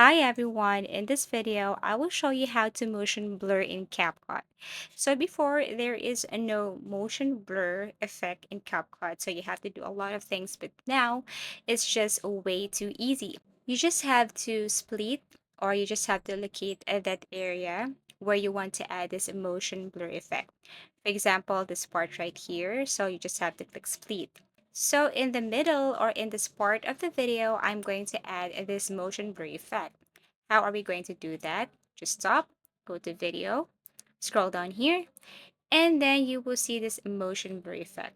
Hi everyone, in this video I will show you how to motion blur in CapCut. So before there is a no motion blur effect in CapCut, so you have to do a lot of things, but now it's just a way too easy. You just have to split or you just have to locate at that area where you want to add this motion blur effect. For example, this part right here, so you just have to click split. So in the middle or in this part of the video, I'm going to add this motion blur effect. How are we going to do that? Just stop, go to video, scroll down here, and then you will see this motion blur effect.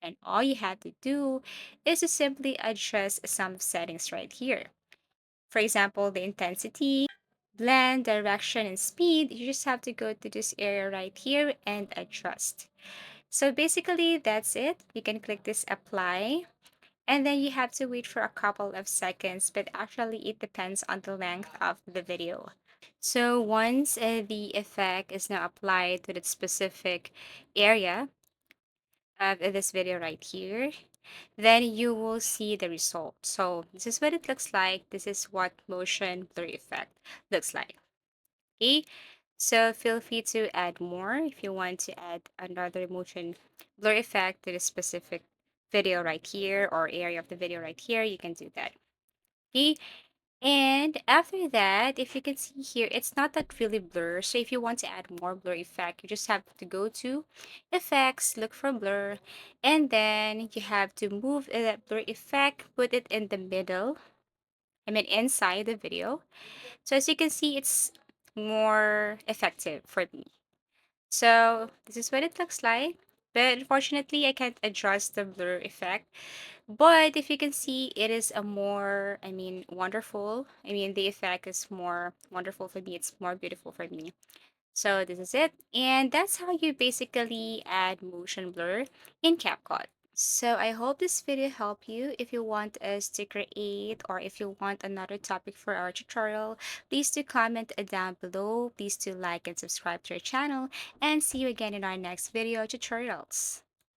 And all you have to do is to simply adjust some settings right here. For example, the intensity, blend, direction, and speed. You just have to go to this area right here and adjust. So basically, that's it. You can click this apply and then you have to wait for a couple of seconds, but actually it depends on the length of the video. So once the effect is now applied to the specific area of this video right here, then you will see the result. So this is what it looks like. This is what motion blur effect looks like. Okay, so feel free to add more if you want to add another motion blur effect to the specific video right here or area of the video right here, you can do that. Okay, and after that, if you can see here, it's not that really blur. So if you want to add more blur effect, you just have to go to effects, look for blur, and then you have to move that blur effect, put it in the middle, I mean inside the video. So as you can see, it's more effective for me. So this is what it looks like. But unfortunately, I can't adjust the blur effect. But if you can see, it is a more, wonderful. The effect is more wonderful for me. It's more beautiful for me. So this is it. And that's how you basically add motion blur in CapCut. So I hope this video helped you. If you want us to create or if you want another topic for our tutorial, please do comment down below. Please do like and subscribe to our channel and see you again in our next video tutorials.